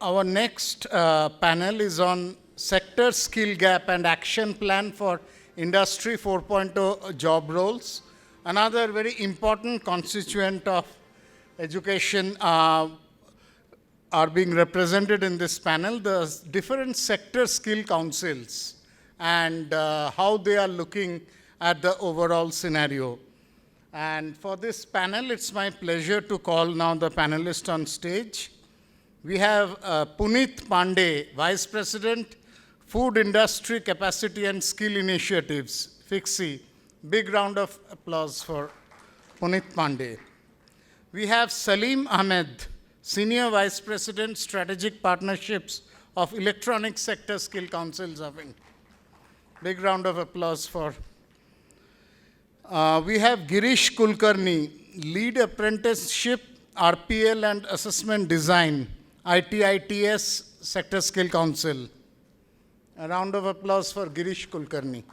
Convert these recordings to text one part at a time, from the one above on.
Our next panel is on sector skill gap and action plan for Industry 4.0 job roles. Another very important constituent of education are being represented in this panel, the different sector skill councils and how they are looking at the overall scenario. And for this panel, it's my pleasure to call now the panelists on stage. We have Punit Pandey, Vice President, Food Industry Capacity and Skill Initiatives, FICSI. Big round of applause for Punit Pandey. We have Saleem Ahmed, Senior Vice President, Strategic Partnerships of Electronic Sector Skill Councils of India. Big round of applause for. We have Girish Kulkarni, Lead Apprenticeship, RPL and Assessment Design, IT-ITeS Sector Skill Council. A round of applause for Girish Kulkarni.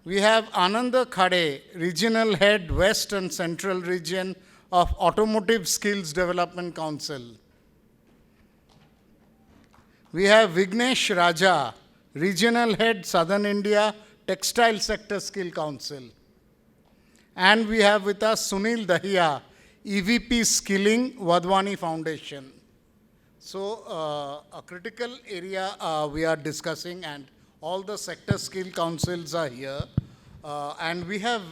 We have Ananda Khade, Regional Head, West and Central Region of Automotive Skills Development Council. We have Vignesh Raja, Regional Head, Southern India, Textile Sector Skill Council. And we have with us Sunil Dahiya, EVP Skilling, Wadhwani Foundation. So a critical area we are discussing, and all the sector skill councils are here. And we have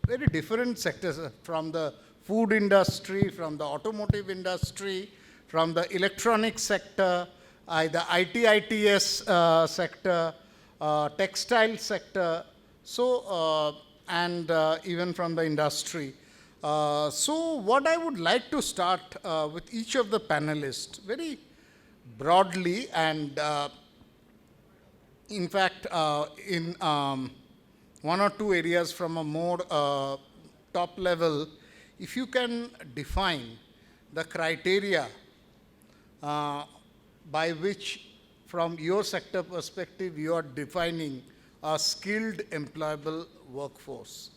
very different sectors from the food industry, from the automotive industry, from the electronic sector, the IT-ITeS sector, textile sector, so and even from the industry. So what I would like to start with each of the panelists very broadly, and in fact in one or two areas from a more top level, if you can define the criteria by which, from your sector perspective, you are defining a skilled employable workforce.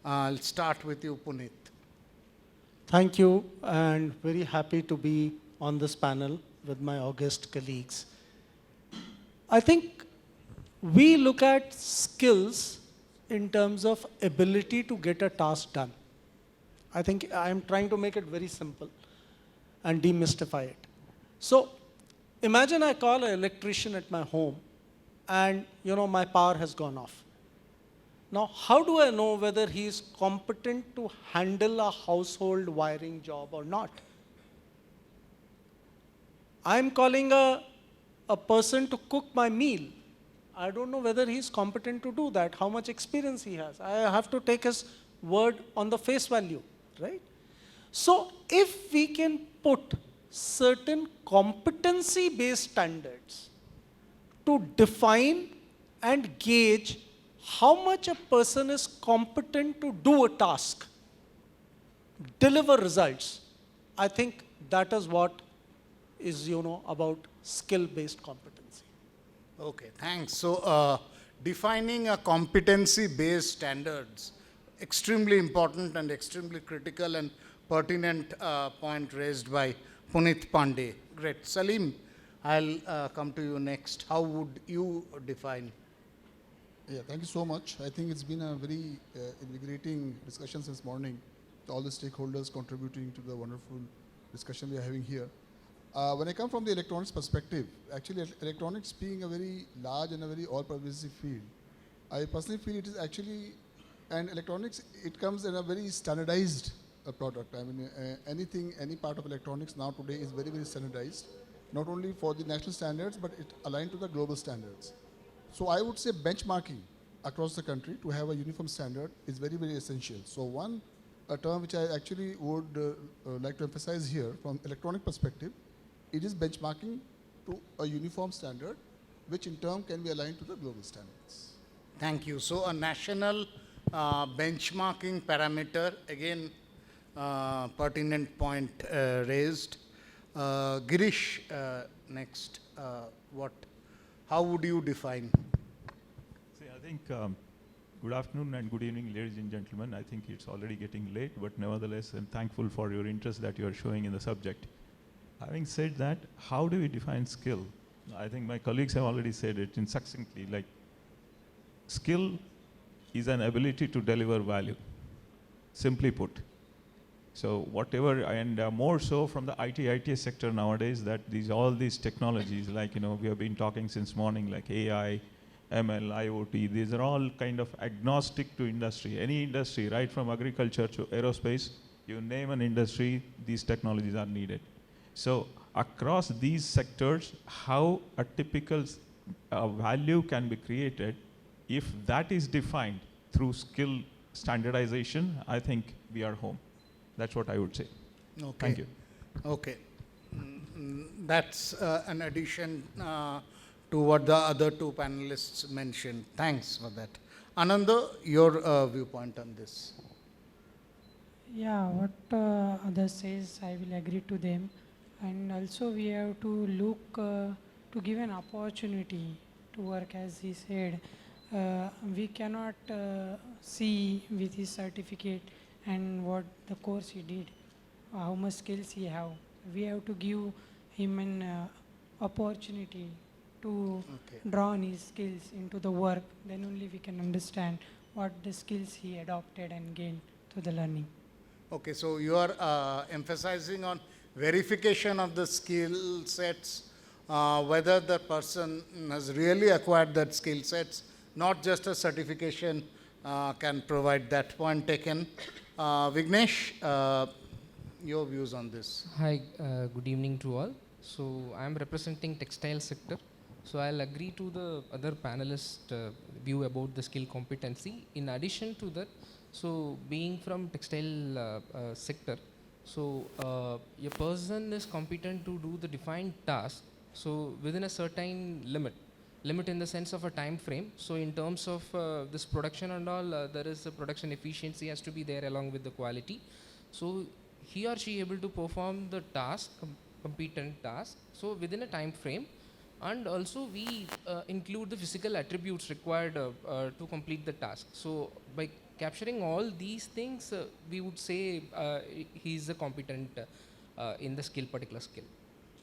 I'll start with you, Punit. Thank you, and very happy to be on this panel with my august colleagues. I think we look at skills in terms of ability to get a task done. I think I'm trying to make it very simple and demystify it. So imagine I call an electrician at my home and my power has gone off. Now, how do I know whether he is competent to handle a household wiring job or not? I'm calling a person to cook my meal. I don't know whether he's competent to do that, how much experience he has. I have to take his word on the face value, right? So if we can put certain competency-based standards to define and gauge how much a person is competent to do a task, deliver results, I think that is what is, about skill-based competency. Okay, thanks. So defining a competency-based standards, extremely important and extremely critical and pertinent point raised by Punit Pandey. Great. Saleem, I'll come to you next. How would you define? Yeah, thank you so much. I think it's been a very invigorating discussion since morning. All the stakeholders contributing to the wonderful discussion we are having here. When I come from the electronics perspective, actually electronics being a very large and a very all-pervasive field, I personally feel it is actually, and electronics, it comes in a very standardized product. I mean, any part of electronics now today is very, very standardized, not only for the national standards, but it aligned to the global standards. So I would say benchmarking across the country to have a uniform standard is very, very essential. So a term which I actually would like to emphasize here from electronic perspective, it is benchmarking to a uniform standard, which in turn can be aligned to the global standards. Thank you. So a national benchmarking parameter, again, pertinent point raised. Girish, next, how would you define? See, I think good afternoon and good evening, ladies and gentlemen. I think it's already getting late, but nevertheless, I'm thankful for your interest that you are showing in the subject. Having said that, how do we define skill? I think my colleagues have already said it in succinctly, like skill is an ability to deliver value, simply put. So whatever, and more so from the IT-ITeS sector nowadays, that all these technologies, like, we have been talking since morning, like AI, ML, IoT, these are all kind of agnostic to industry. Any industry, right from agriculture to aerospace, you name an industry, these technologies are needed. So across these sectors, how a typical value can be created, if that is defined through skill standardization, I think we are home. That's what I would say. Okay. Thank you. Okay. That's an addition to what the other two panelists mentioned. Thanks for that. Ananda, your viewpoint on this. Yeah, what others says, I will agree to them. And also we have to look to give an opportunity to work, as he said. We cannot see with his certificate and what the course he did, how much skills he have. We have to give him an opportunity to draw on his skills into the work. Then only we can understand what the skills he adopted and gained through the learning. Okay, so you are emphasizing on verification of the skill sets, whether the person has really acquired that skill sets, not just a certification can provide that. Point taken. Vignesh, your views on this. Hi, good evening to all. So I am representing textile sector. So I'll agree to the other panelist view about the skill competency. In addition to that, so being from textile sector, so a person is competent to do the defined task, so within a certain limit in the sense of a time frame. So in terms of this production and all, there is a production efficiency has to be there along with the quality. So he or she able to perform the task, competent task, so within a time frame. And also we include the physical attributes required to complete the task. So by capturing all these things, we would say he is a competent in the particular skill.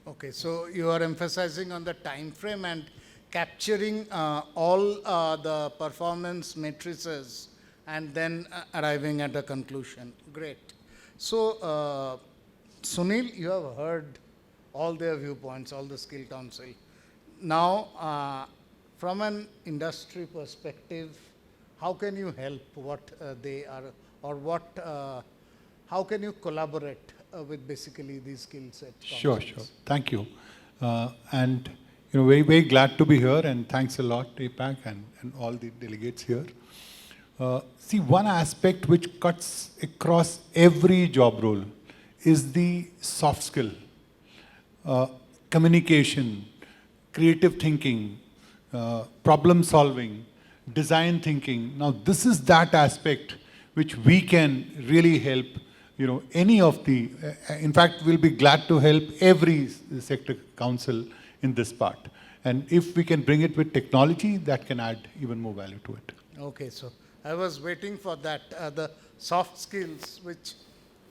Okay, so you are emphasizing on the time frame and capturing all the performance matrices and then arriving at a conclusion. Great. So, Sunil, you have heard all their viewpoints, all the skill council. Now, from an industry perspective, how can you help what they are, or what, how can you collaborate with basically these skill set councils? Sure. Thank you. And very, very glad to be here, and thanks a lot to APAC and all the delegates here. See, one aspect which cuts across every job role is the soft skill, communication, creative thinking, problem solving, design thinking. Now, this is that aspect which we can really help, any of the, in fact, we'll be glad to help every sector council in this part. And if we can bring it with technology, that can add even more value to it. Okay, so I was waiting for that, the soft skills which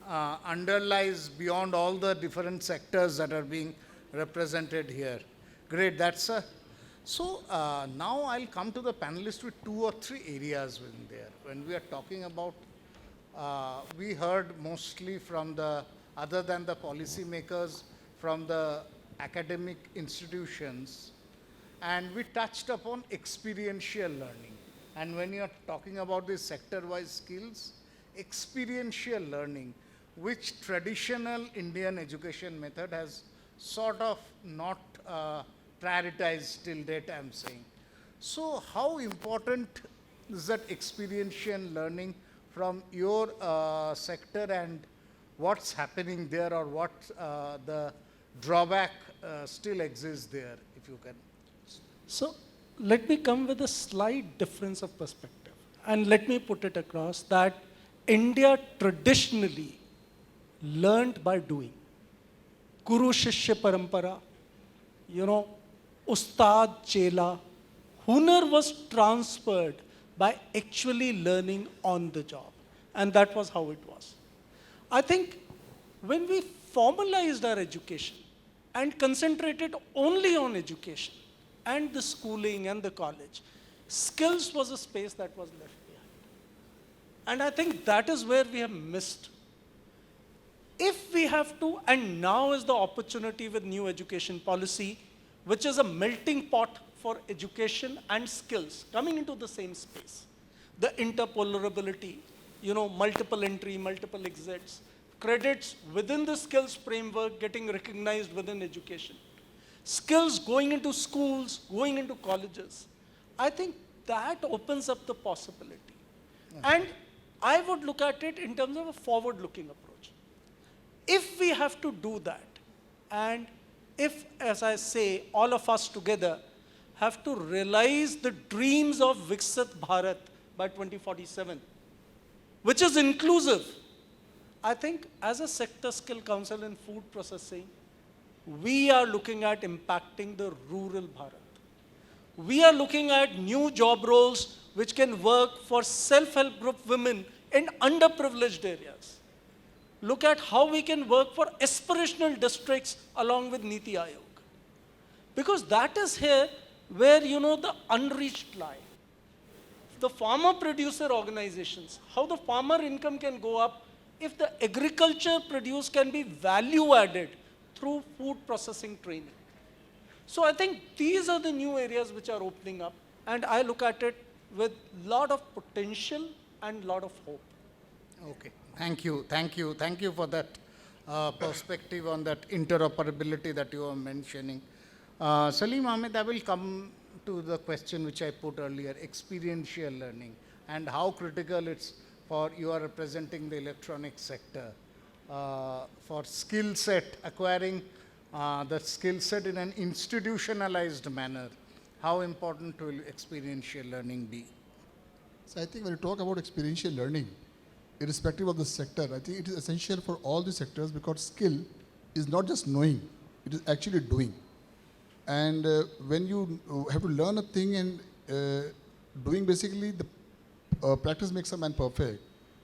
underlies beyond all the different sectors that are being represented here. Great, that's a, so now I'll come to the panelists with 2 or 3 areas within there. When we are talking about, we heard mostly from the, other than the policy makers, from the academic institutions, and we touched upon experiential learning. And when you are talking about these sector-wise skills, experiential learning, which traditional Indian education method has sort of not prioritized till date, I'm saying. So how important is that experiential learning from your sector, and what's happening there, or what the drawback still exists there, if you can? So let me come with a slight difference of perspective, and let me put it across that India traditionally learned by doing. Guru Shishya Parampara, Ustad Chela, Hunar was transferred by actually learning on the job. And that was how it was. I think when we formalized our education, and concentrated only on education and the schooling and the college, skills was a space that was left behind. And I think that is where we have missed. If we have to, and now is the opportunity with new education policy, which is a melting pot for education and skills coming into the same space. The interpolarability, multiple entry, multiple exits, credits within the skills framework getting recognized within education. Skills going into schools, going into colleges. I think that opens up the possibility. And I would look at it in terms of a forward-looking approach. If we have to do that, and if, as I say, all of us together have to realize the dreams of Viksit Bharat by 2047, which is inclusive, I think as a sector skill council in food processing, we are looking at impacting the rural Bharat. We are looking at new job roles which can work for self-help group women in underprivileged areas. Look at how we can work for aspirational districts along with Niti Aayog. Because that is here where, the unreached lie. The farmer producer organizations, how the farmer income can go up if the agriculture produce can be value added through food processing training. So I think these are the new areas which are opening up, and I look at it with lot of potential and lot of hope. Okay, thank you for that perspective on that interoperability that you were mentioning. Saleem, Ahmed, I will come to the question which I put earlier, experiential learning, and how critical it's for you are representing the electronics sector, for skill set, acquiring the skill set in an institutionalized manner. How important will experiential learning be? So I think when you talk about experiential learning, irrespective of the sector, I think it is essential for all the sectors because skill is not just knowing, it is actually doing. And when you have to learn a thing and doing basically the practice makes a man perfect.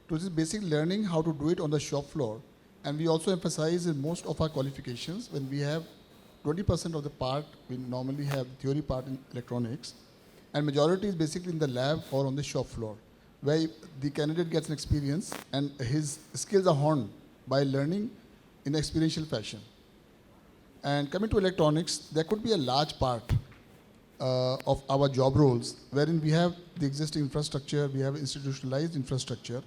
So this is basic learning how to do it on the shop floor. And we also emphasize in most of our qualifications when we have 20% of the part, we normally have theory part in electronics, and majority is basically in the lab or on the shop floor, where the candidate gets an experience and his skills are honed by learning in experiential fashion. And coming to electronics, there could be a large part of our job roles wherein we have the existing infrastructure, we have institutionalized infrastructure,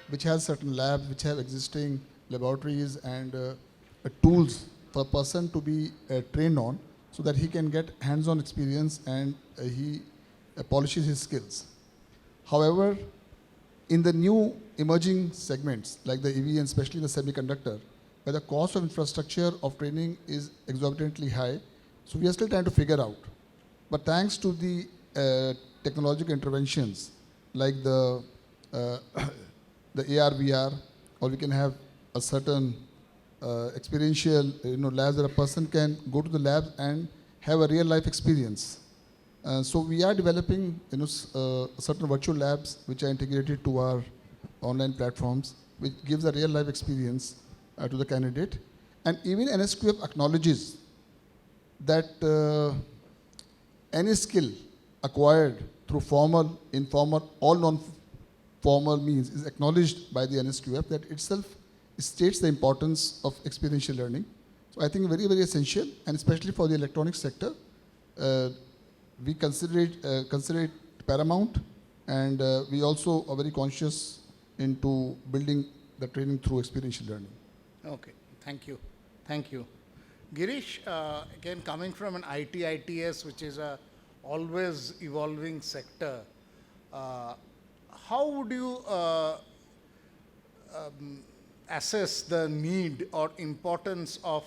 which has certain labs, which have existing laboratories and tools for a person to be trained on so that he can get hands-on experience and he polishes his skills. However, in the new emerging segments like the EV and especially the semiconductor, where the cost of infrastructure of training is exorbitantly high, so we are still trying to figure out. But thanks to the technological interventions like the AR, VR, or we can have a certain experiential labs that a person can go to the lab and have a real life experience. So we are developing certain virtual labs which are integrated to our online platforms, which gives a real life experience to the candidate. And even NSQF acknowledges that any skill acquired through formal, informal, all non-formal means is acknowledged by the NSQF that itself states the importance of experiential learning. So I think very, very essential, and especially for the electronics sector, we consider it paramount, and we also are very conscious into building the training through experiential learning. Okay, thank you. Girish, again coming from an IT-ITeS, which is a always evolving sector, how would you assess the need or importance of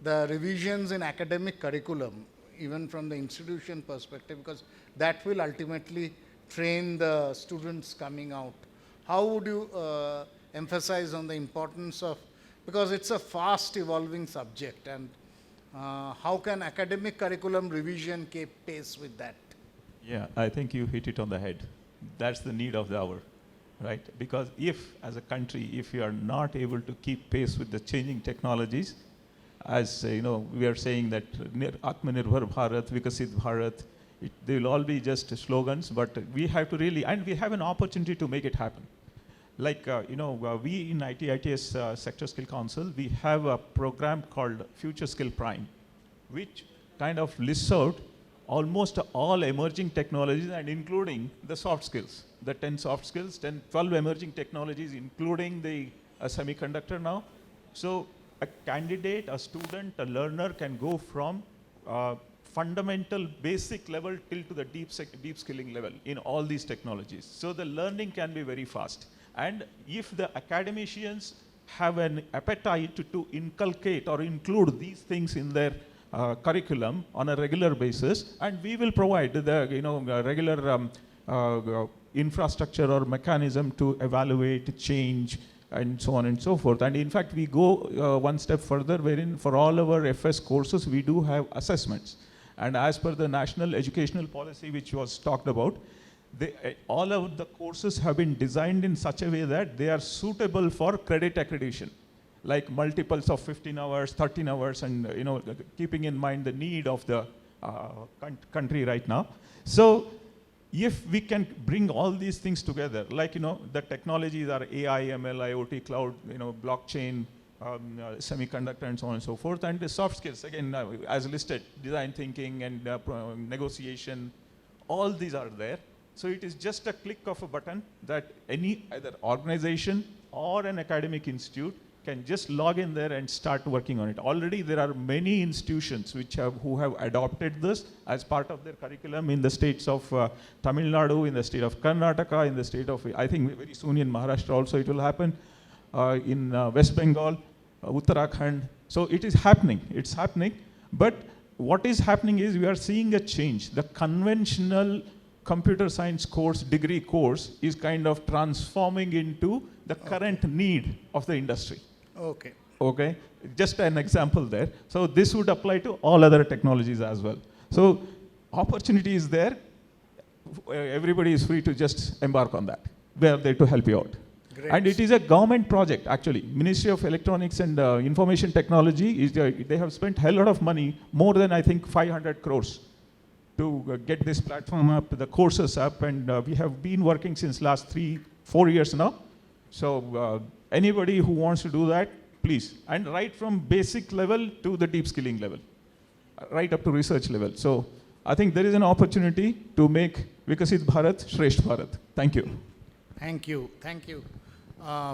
the revisions in academic curriculum, even from the institution perspective, because that will ultimately train the students coming out? How would you emphasize on the importance of, because it's a fast evolving subject, and how can academic curriculum revision keep pace with that? Yeah, I think you hit it on the head. That's the need of the hour, right? Because if, as a country, if we are not able to keep pace with the changing technologies, as we are saying that Atmanirbhar Bharat, Vikasit Bharat, they will all be just slogans, but we have to really, and we have an opportunity to make it happen. Like, we in IT-ITeS Sector Skill Council, we have a program called Future Skill Prime, which kind of lists out almost all emerging technologies and including the soft skills, the 10 soft skills, 12 emerging technologies, including the semiconductor now. So a candidate, a student, a learner can go from fundamental basic level till to the deep skilling level in all these technologies. So the learning can be very fast. And if the academicians have an appetite to inculcate or include these things in their curriculum on a regular basis, and we will provide the regular infrastructure or mechanism to evaluate, change, and so on and so forth. And in fact, we go one step further, wherein for all our FS courses, we do have assessments. And as per the National Educational Policy, which was talked about, all of the courses have been designed in such a way that they are suitable for credit accreditation, like multiples of 15 hours, 13 hours, and keeping in mind the need of the country right now. So if we can bring all these things together, like the technologies are AI, ML, IoT, cloud, blockchain, semiconductor, and so on and so forth, and the soft skills, again, as listed, design thinking and negotiation, all these are there. So it is just a click of a button that any either organization or an academic institute can just log in there and start working on it. Already there are many institutions who have adopted this as part of their curriculum in the states of Tamil Nadu, in the state of Karnataka, in the state of, I think very soon in Maharashtra also it will happen, in West Bengal, Uttarakhand. So it is happening, it's happening. But what is happening is we are seeing a change. The conventional computer science course, degree course, is kind of transforming into the current need of the industry. Okay. Okay, just an example there. So this would apply to all other technologies as well. So opportunity is there. Everybody is free to just embark on that. We are there to help you out. Great. And it is a government project, actually. Ministry of Electronics and Information Technology, they have spent a hell lot of money, more than I think 500 crores to get this platform up, the courses up, and we have been working since last 3-4 years now. So anybody who wants to do that, please. And right from basic level to the deep skilling level, right up to research level. So I think there is an opportunity to make Vikasit Bharat, Shresht Bharat. Thank you. Thank you. Thank you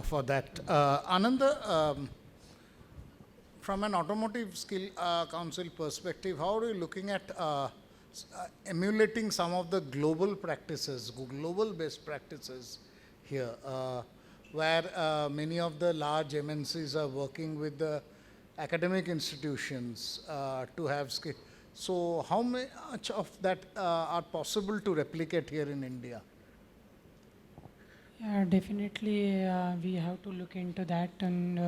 for that. Ananda, from an Automotive Skill Council perspective, how are you looking at emulating some of the global practices, global best practices here, where many of the large MNCs are working with the academic institutions to have skill. So how much of that are possible to replicate here in India? Yeah, definitely we have to look into that, and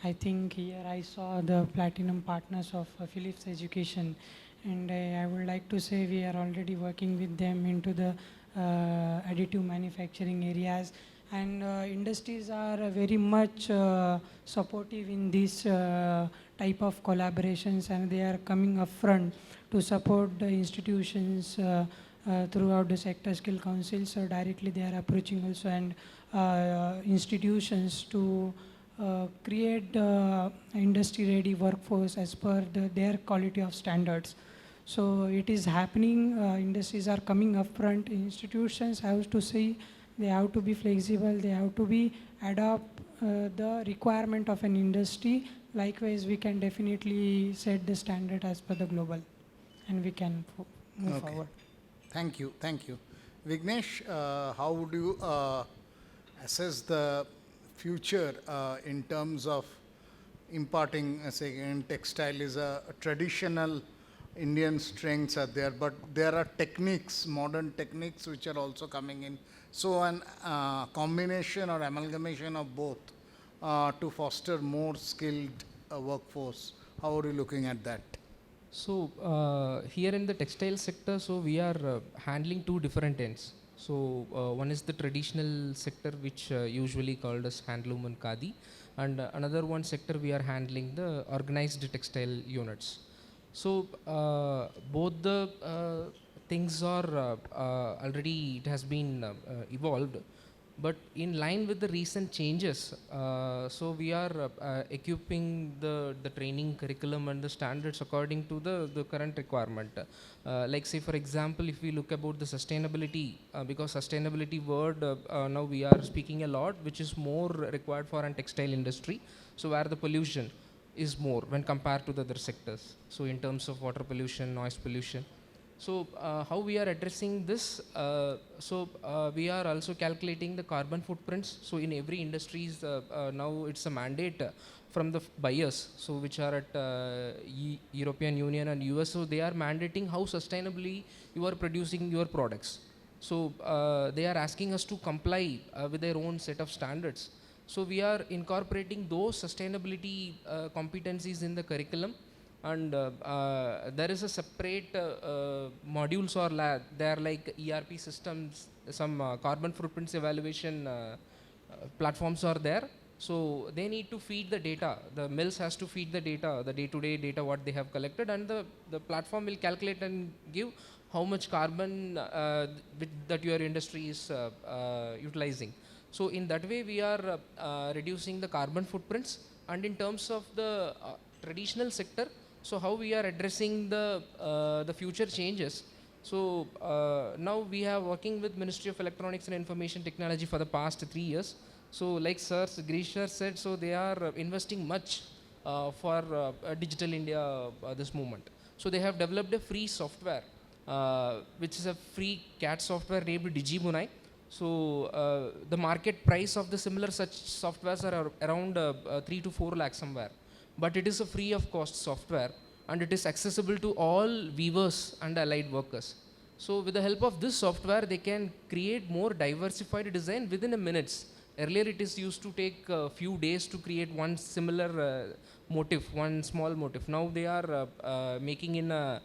I think here I saw the platinum partners of Philips Education, and I would like to say we are already working with them into the additive manufacturing areas, and industries are very much supportive in this type of collaborations, and they are coming up front to support the institutions throughout the sector skill council. So directly they are approaching also and institutions to create industry ready workforce as per their quality of standards. So it is happening, industries are coming up front, institutions have to see, they have to be flexible, they have to be adopt the requirement of an industry. Likewise, we can definitely set the standard as per the global, and we can move forward. Thank you, thank you. Vignesh, how would you assess the future in terms of imparting, say, in textile is a traditional Indian strengths are there, but there are techniques, modern techniques which are also coming in. So an combination or amalgamation of both to foster more skilled workforce. How are you looking at that? So here in the textile sector, so we are handling two different ends. So one is the traditional sector, which usually called as handloom and khadi. and another one sector we are handling the organized textile units. So both the things are already, it has been evolved, but in line with the recent changes, so we are equipping the training curriculum and the standards according to the current requirement. Like say for example, if we look about the sustainability, because sustainability word now we are speaking a lot, which is more required for an textile industry, so where the pollution is more when compared to the other sectors. So in terms of water pollution, noise pollution. So how we are addressing this? We are also calculating the carbon footprints. So in every industries now it's a mandate from the buyers, so which are at European Union and US. So they are mandating how sustainably you are producing your products. So they are asking us to comply with their own set of standards. So we are incorporating those sustainability competencies in the curriculum, and there is a separate modules or they are like ERP systems, some carbon footprints evaluation platforms are there. So they need to feed the data. The mills has to feed the data, the day-to-day data what they have collected, and the platform will calculate and give how much carbon that your industry is utilizing. So in that way we are reducing the carbon footprints. And in terms of the traditional sector, so how we are addressing the future changes. So now we are working with Ministry of Electronics and Information Technology for the past 3 years. So like Girish sir said, so they are investing much for Digital India this moment. So they have developed a free software, which is a free CAD software named DigiBunai. So the market price of the similar such softwares are around 3 to 4 lakhs somewhere. But it is a free of cost software, and it is accessible to all weavers and allied workers. So with the help of this software, they can create more diversified design within a minutes. Earlier it is used to take a few days to create one similar motif, one small motif. Now they are making in a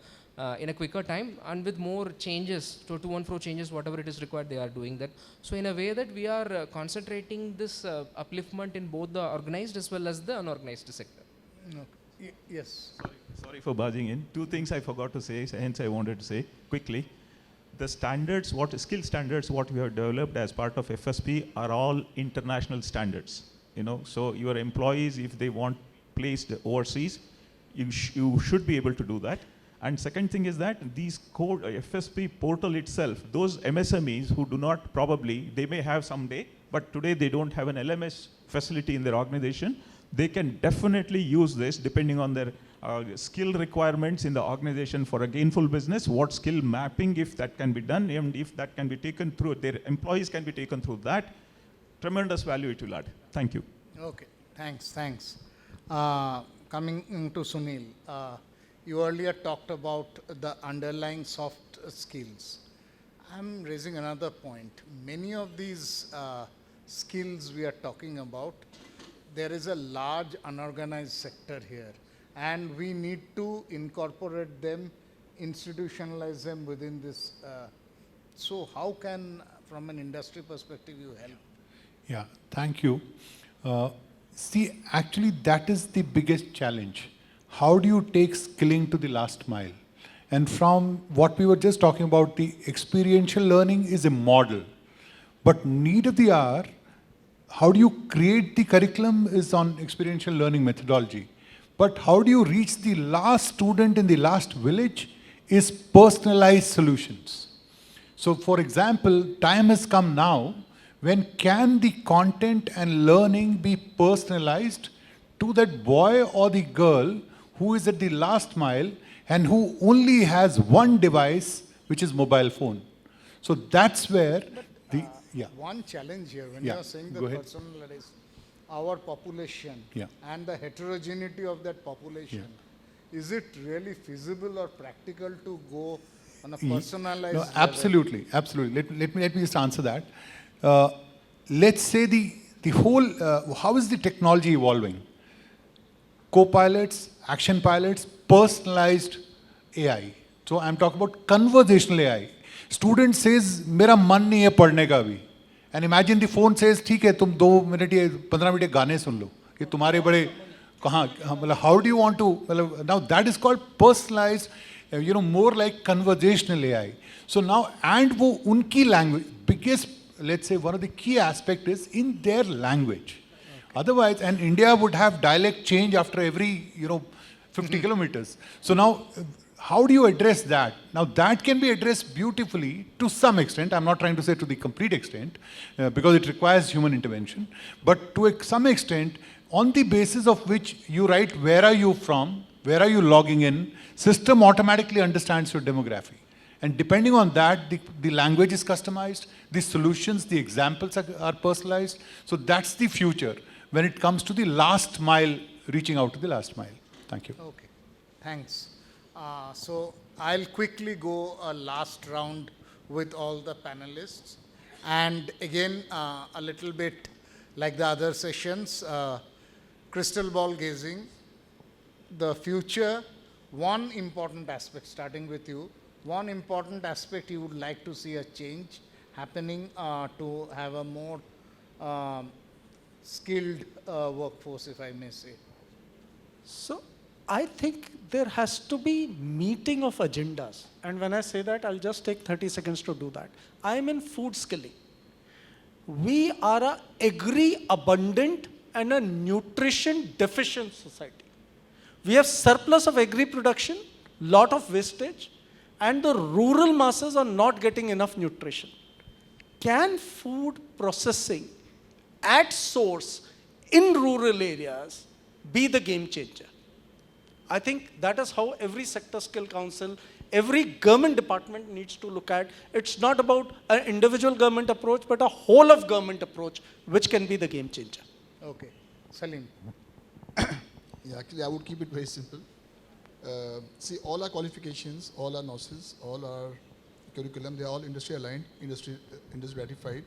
quicker time, and with more changes, to and fro changes, whatever it is required, they are doing that. So in a way that we are concentrating this upliftment in both the organized as well as the unorganized sector. Yes. Sorry for barging in. Two things I forgot to say, hence I wanted to say quickly. The standards, skill standards, what we have developed as part of FSP are all international standards. So your employees, if they want placed overseas, you should be able to do that. And second thing is that these code FSP portal itself, those MSMEs who do not probably, they may have someday, but today they don't have an LMS facility in their organization, they can definitely use this depending on their skill requirements in the organization for a gainful business, what skill mapping, if that can be done, and if that can be taken through, their employees can be taken through that, tremendous value it will add. Thank you. Okay, thanks. Coming to Sunil, you earlier talked about the underlying soft skills. I'm raising another point. Many of these skills we are talking about, there is a large unorganized sector here, and we need to incorporate them, institutionalize them within this. So how can, from an industry perspective, you help? Yeah, thank you. See, actually that is the biggest challenge. How do you take skilling to the last mile? And from what we were just talking about, the experiential learning is a model. But need of the hour, how do you create the curriculum is on experiential learning methodology. But how do you reach the last student in the last village is personalized solutions. So for example, time has come now when can the content and learning be personalized to that boy or the girl who is at the last mile and who only has one device, which is mobile phone. So that's where one challenge here, when you are saying the personalized, our population and the heterogeneity of that population, is it really feasible or practical to go on a personalized level? Absolutely. Let me just answer that. Let's say the whole, how is the technology evolving? Co-pilots, action pilots, personalized AI. So I'm talking about conversational AI. Student says, "Mera man nahi hai padhne ka bhi." And imagine the phone says, "ठीक है, तुम 2 minute या 15 minute गाने सुन लो." कि तुम्हारे बड़े कहाँ मतलब how do you want to मतलब now that is called personalized more like conversational AI. So now and वो उनकी language biggest let's say one of the key aspect is in their language. Otherwise, and India would have dialect change after every 50 kilometers. So now, how do you address that? Now that can be addressed beautifully to some extent. I'm not trying to say to the complete extent, because it requires human intervention. But to some extent, on the basis of which you write where are you from, where are you logging in, system automatically understands your demography. And depending on that, the language is customized, the solutions, the examples are personalized. So that's the future when it comes to the last mile, reaching out to the last mile. Thank you. Okay, thanks. So I'll quickly go a last round with all the panelists. And again, a little bit like the other sessions, crystal ball gazing, the future, one important aspect, starting with you, one important aspect you would like to see a change happening to have a more skilled workforce, if I may say. So I think there has to be meeting of agendas. And when I say that, I'll just take 30 seconds to do that. I'm in food skilling. We are a agri-abundant and a nutrition deficient society. We have surplus of agri production, lot of wastage, and the rural masses are not getting enough nutrition. Can food processing at source in rural areas be the game changer? I think that is how every sector skill council, every government department needs to look at. It's not about an individual government approach, but a whole of government approach, which can be the game changer. Okay. Saleem. Yeah, actually, I would keep it very simple. See, all our qualifications, all our nurses, all our curriculum, they are all industry aligned, industry ratified.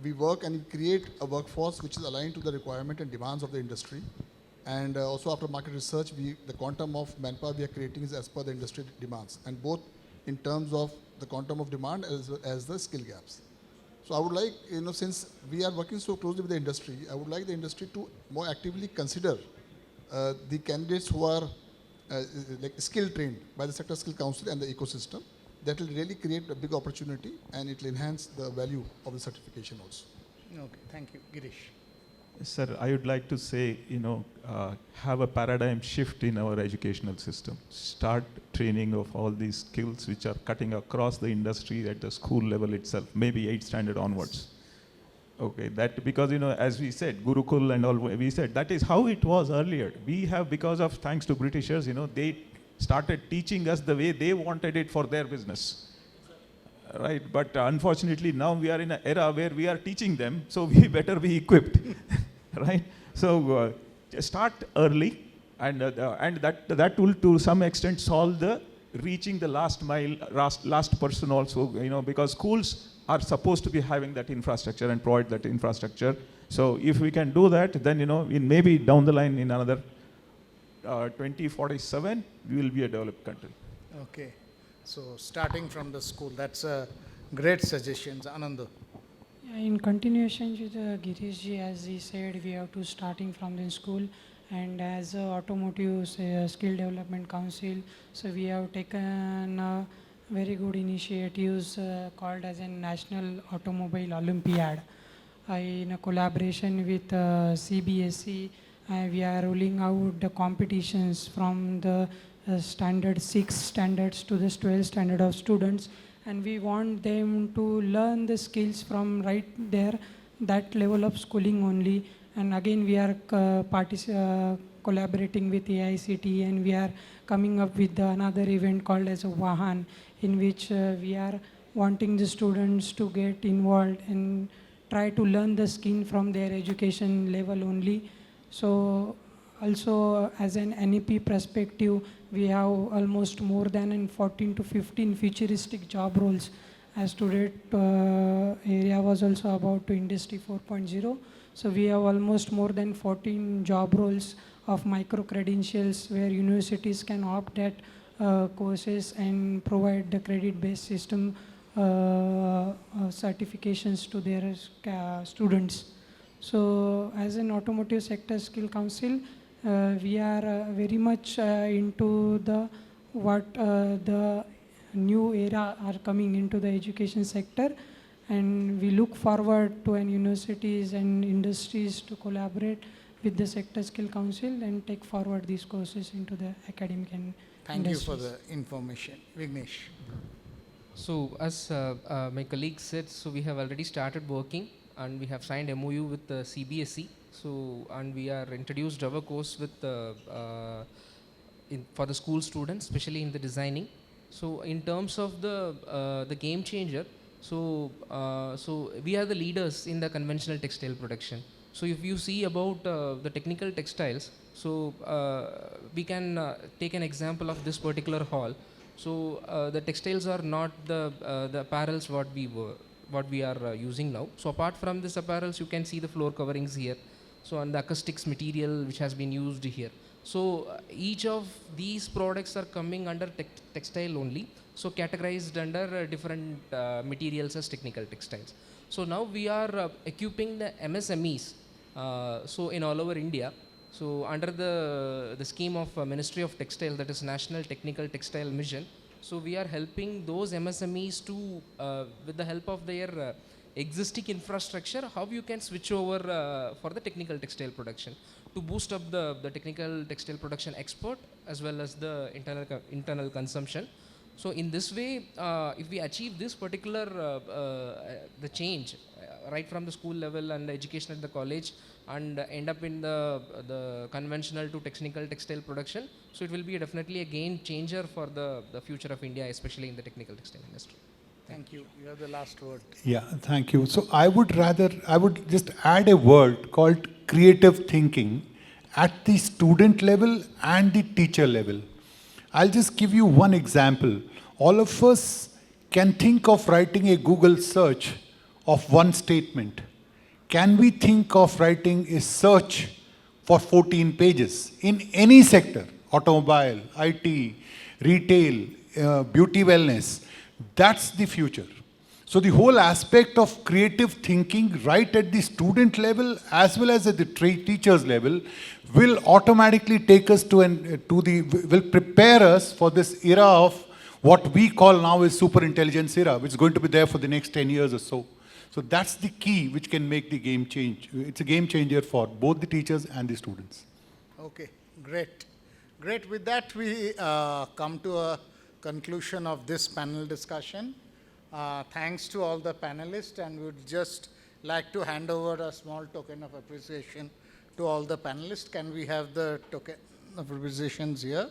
We work and create a workforce which is aligned to the requirement and demands of the industry. And also after market research, the quantum of manpower we are creating is as per the industry demands, and both in terms of the quantum of demand as the skill gaps. So I would like, since we are working so closely with the industry, I would like the industry to more actively consider the candidates who are like skill trained by the sector skill council and the ecosystem. That will really create a big opportunity, and it will enhance the value of the certification also. Okay, thank you. Girish. Sir, I would like to say, have a paradigm shift in our educational system. Start training of all these skills which are cutting across the industry at the school level itself, maybe 8th standard onwards. Okay, that because, as we said, Gurukul and all, we said that is how it was earlier. We have, because of, thanks to Britishers, they started teaching us the way they wanted it for their business. Right, but unfortunately now we are in an era where we are teaching them, so we better be equipped, right? So start early, and that will to some extent solve the reaching the last mile, last person also, because schools are supposed to be having that infrastructure and provide that infrastructure. So if we can do that, then in maybe down the line in another 2047, we will be a developed country. Okay. So starting from the school, that's a great suggestion. Ananda. Yeah, in continuation to the Girish ji, as he said, we have to starting from the school, and as a Automotive Skill Development Council, so we have taken very good initiatives called as a National Automobile Olympiad. In a collaboration with CBSE, we are rolling out the competitions from the standard 6 standards to the 12 standard of students, and we want them to learn the skills from right there, that level of schooling only. And again we are collaborating with AICTE, and we are coming up with another event called as a Vahan, in which we are wanting the students to get involved and try to learn the skill from their education level only. So also as an NEP perspective, we have almost more than 14 to 15 futuristic job roles. As today area was also about to Industry 4.0. So we have almost more than 14 job roles of micro credentials where universities can opt at courses and provide the credit-based system certifications to their students. So as an automotive sector skill council, we are very much into the the new era are coming into the education sector, and we look forward to universities and industries to collaborate with the sector skill council and take forward these courses into the academic and Thank you industries. for the information. Vignesh. So as my colleague said, so we have already started working and we have signed MOU with the CBSE. So and we are introduced our course with for the school students, especially in the designing. So in terms of the game changer, so so we are the leaders in the conventional textile production. So if you see about the technical textiles, so we can take an example of this particular hall. So the textiles are not the apparels what we are using now. So apart from this apparels, you can see the floor coverings here. So and the acoustics material which has been used here. So each of these products are coming under textile only. So categorized under different materials as technical textiles. So now we are equipping the MSMEs. So in all over India. So under the scheme of Ministry of Textile, that is National Technical Textile Mission, so we are helping those MSMEs to, with the help of their existing infrastructure, how you can switch over for the technical textile production to boost up the technical textile production export as well as the internal consumption. So in this way, if we achieve this particular the change right from the school level and the education at the college and end up in the conventional to technical textile production, so it will be definitely a game changer for the future of India, especially in the technical textile industry. Thank you. You have the last word. Yeah, thank you. So I would just add a word called creative thinking at the student level and the teacher level. I'll just give you one example. All of us can think of writing a Google search of one statement. Can we think of writing a search for 14 pages in any sector? Automobile, IT, retail, beauty wellness. That's the future. So the whole aspect of creative thinking right at the student level as well as at the teacher's level will automatically take us will prepare us for this era of what we call now is super intelligence era, which is going to be there for the next 10 years or so. So that's the key which can make the game change. It's a game changer for both the teachers and the students. Okay, great. Great. With that, we come to a conclusion of this panel discussion. Thanks to all the panelists, and we would just like to hand over a small token of appreciation to all the panelists. Can we have the token of appreciations here?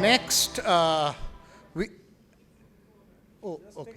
Next, we. Oh, okay.